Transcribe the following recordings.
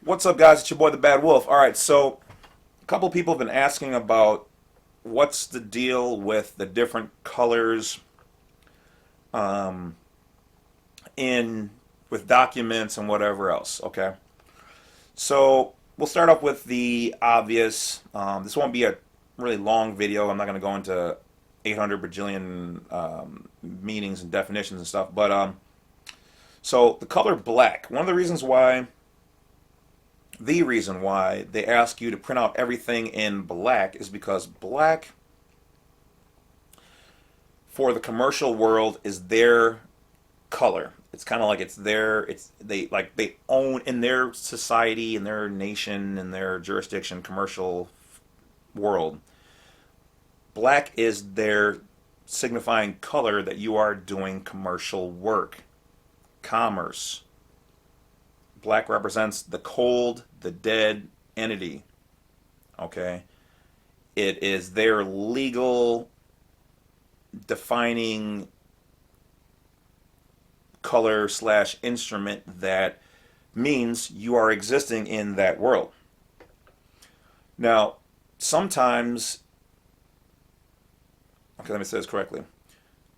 What's up, guys? It's your boy, the Badwolf. All right, so a couple people have been asking about what's the deal with the different colors um, in with documents and whatever else. Okay, so we'll start off with the obvious. This won't be a really long video. I'm not going to go into 800 bajillion meanings and definitions and stuff. But so the color black. One of the reason why they ask you to print out everything in black is because black for the commercial world is their color. It's kind of like they own in their society, in their nation, in their jurisdiction, commercial world. Black is their signifying color that you are doing commercial work, commerce. Black represents the cold, the dead entity. Okay? It is their legal defining color slash instrument that means you are existing in that world. Now, sometimes, okay, let me say this correctly.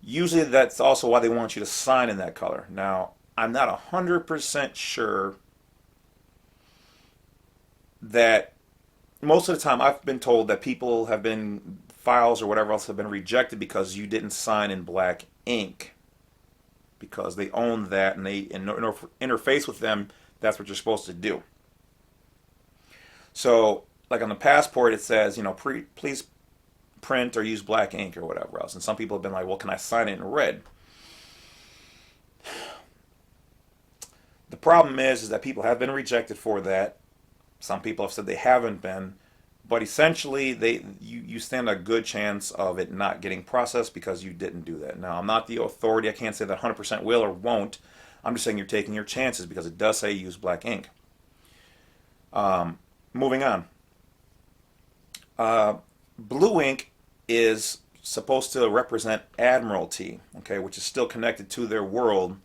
Usually that's also why they want you to sign in that color. Now, I'm not 100% sure that most of the time I've been told that people have been, files or whatever else have been rejected because you didn't sign in black ink. Because they own that and they interface with them, that's what you're supposed to do. So, like on the passport, it says, please print or use black ink or whatever else. And some people have been like, well, can I sign it in red? The problem is that people have been rejected for that. Some people have said they haven't been, but essentially you stand a good chance of it not getting processed because you didn't do that. Now, I'm not the authority. I can't say that 100% will or won't. I'm just saying you're taking your chances because it does say use black ink. Moving on. Blue ink is supposed to represent admiralty, okay, which is still connected to their world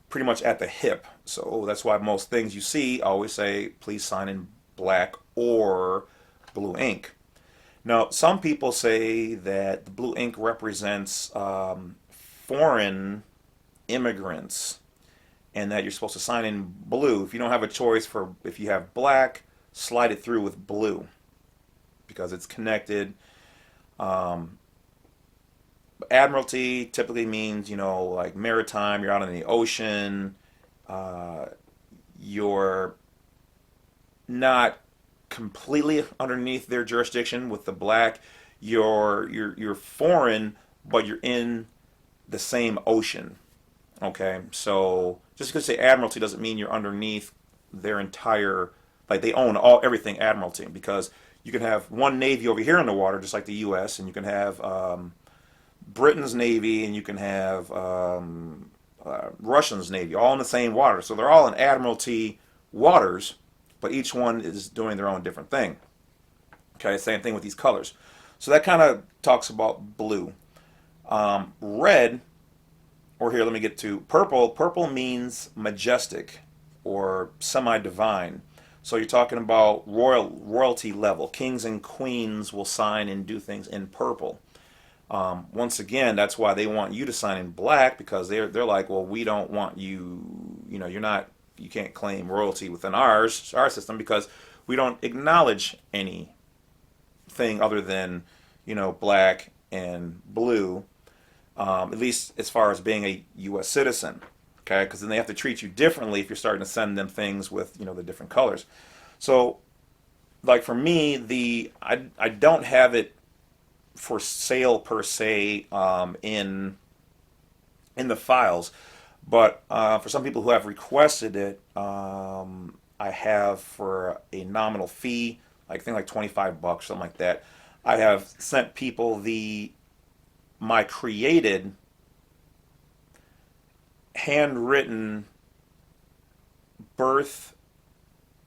pretty much at the hip. So that's why most things you see always say, please sign in black or blue ink. Now, some people say that the blue ink represents foreign immigrants and that you're supposed to sign in blue. If you don't have a choice if you have black, slide it through with blue because it's connected. Admiralty typically means, like maritime, you're out in the ocean, you're not completely underneath their jurisdiction with the black. You're foreign, but you're in the same ocean. Okay, so just because you say admiralty doesn't mean you're underneath their entire, like they own everything admiralty, because you can have one navy over here in the water, just like the U.S., and you can have Britain's Navy, and you can have Russian's Navy, all in the same water. So they're all in Admiralty waters, but each one is doing their own different thing. Okay, same thing with these colors. So that kind of talks about blue. Red, or here, let me get to purple. Purple means majestic or semi-divine. So you're talking about royalty level. Kings and queens will sign and do things in purple. Once again, that's why they want you to sign in black, because they're like, well, we don't want you, you can't claim royalty within our system because we don't acknowledge anything other than, black and blue, at least as far as being a U.S. citizen. Okay, because then they have to treat you differently if you're starting to send them things with, the different colors. So, like for me, I don't have it for sale per se in the files, but for some people who have requested it, I have for a nominal fee, like I think like $25, something like that. I have sent people my created handwritten birth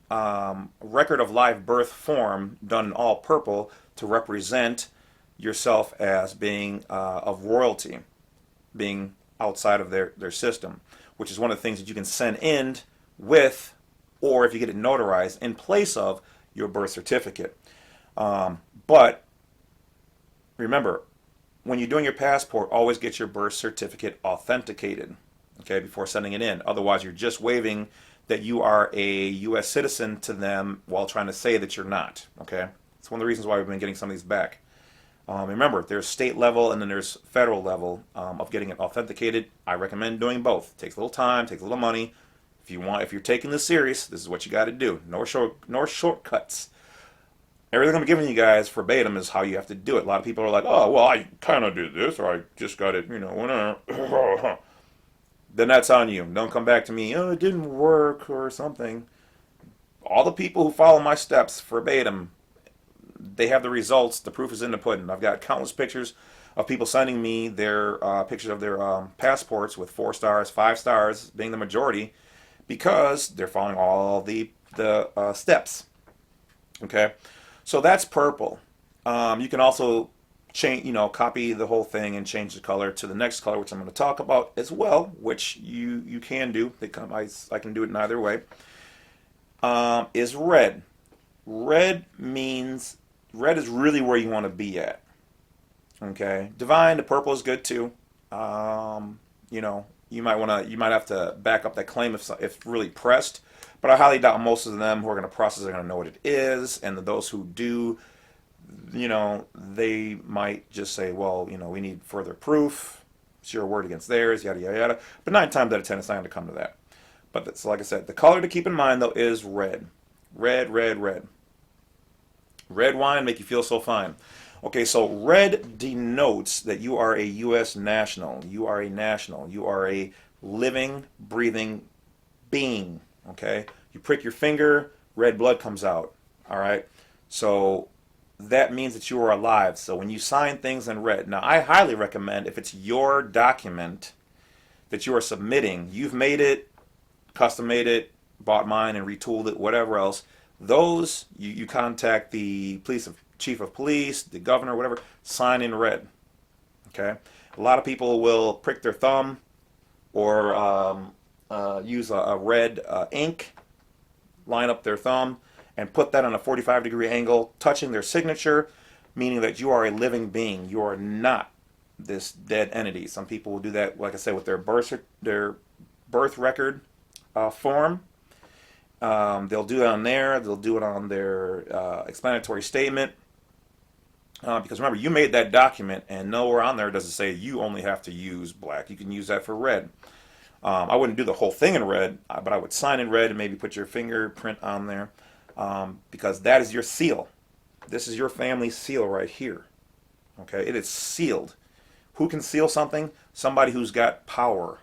record of live birth form done in all purple to represent yourself as being of royalty, being outside of their system, which is one of the things that you can send in with or if you get it notarized in place of your birth certificate. But remember, when you're doing your passport, always get your birth certificate authenticated, okay, before sending it in. Otherwise, you're just waiving that you are a U.S. citizen to them while trying to say that you're not, okay? It's one of the reasons why we've been getting some of these back. Remember, there's state level and then there's federal level of getting it authenticated. I recommend doing both. It takes a little time, takes a little money. If you're taking this serious, this is what you got to do. No shortcuts. Everything I'm giving you guys verbatim is how you have to do it. A lot of people are like, oh, well, I kind of did this, or I just got it, whatever. Then that's on you. Don't come back to me, oh, it didn't work or something. All the people who follow my steps verbatim, they have the results. The proof is in the pudding. I've got countless pictures of people sending me their pictures of their passports with 4 stars, 5 stars being the majority because they're following all the steps. Okay, so that's purple. You can also change, copy the whole thing and change the color to the next color, which I'm going to talk about as well, which you can do. I can do it in either way. Is red. Red is really where you want to be at. Okay, divine. The purple is good too. You might have to back up that claim if really pressed. But I highly doubt most of them who are going to process are going to know what it is, and those who do, they might just say, well, we need further proof. It's your word against theirs, yada yada yada. But 9 times out of 10, it's not going to come to that. But so like I said, the color to keep in mind though is red. Red, red, red. Red wine make you feel so fine. Okay, so red denotes that you are a U.S. national. You are a national. You are a living, breathing being. Okay, you prick your finger, red blood comes out. All right, so that means that you are alive. So when you sign things in red, now I highly recommend if it's your document that you are submitting, you've made it, custom made it, bought mine and retooled it, whatever else. Those you contact the chief of police, the governor, whatever. Sign in red. Okay, a lot of people will prick their thumb or use a red ink, line up their thumb, and put that on a 45-degree angle, touching their signature, meaning that you are a living being. You are not this dead entity. Some people will do that, like I said, with their birth record form. They'll do it on there. They'll do it on their explanatory statement. Because remember, you made that document, and nowhere on there does it say you only have to use black. You can use that for red. I wouldn't do the whole thing in red, but I would sign in red and maybe put your fingerprint on there because that is your seal. This is your family seal right here. Okay, it is sealed. Who can seal something? Somebody who's got power.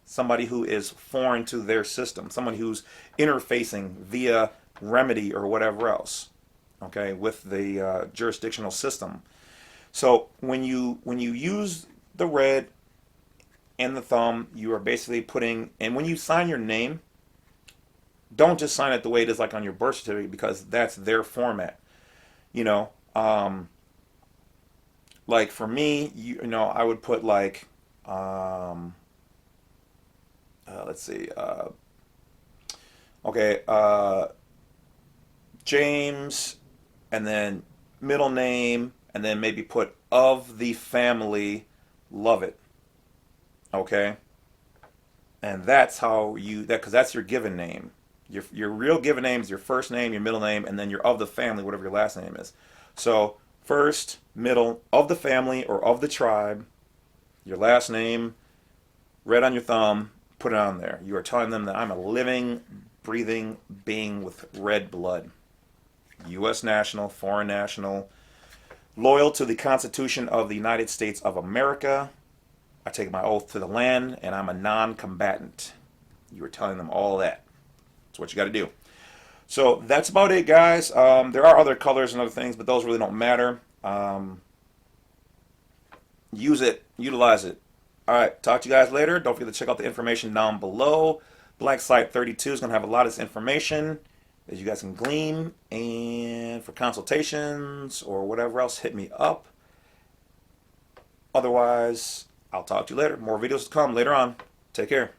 Somebody who is foreign to their system. Somebody who's interfacing via remedy or whatever else. Okay, with the jurisdictional system. So when you use the red and the thumb, you are basically putting, and when you sign your name, don't just sign it the way it is like on your birth certificate because that's their format. Like for me, I would put like, let's see, James, and then middle name, and then maybe put of the family, Lovett. Okay, and that's how because that's your given name. Your real given name is your first name, your middle name, and then you're of the family, whatever your last name is. So first, middle, of the family or of the tribe, your last name, red on your thumb, put it on there. You are telling them that I'm a living, breathing being with red blood. U.S. national, foreign national, loyal to the Constitution of the United States of America. I take my oath to the land, and I'm a non-combatant. You are telling them all that. That's what you got to do. So that's about it, guys. There are other colors and other things, but those really don't matter. Use it. Utilize it. All right. Talk to you guys later. Don't forget to check out the information down below. Blank Slide 32 is going to have a lot of this information that you guys can glean. And for consultations or whatever else, hit me up. Otherwise, I'll talk to you later. More videos to come later on. Take care.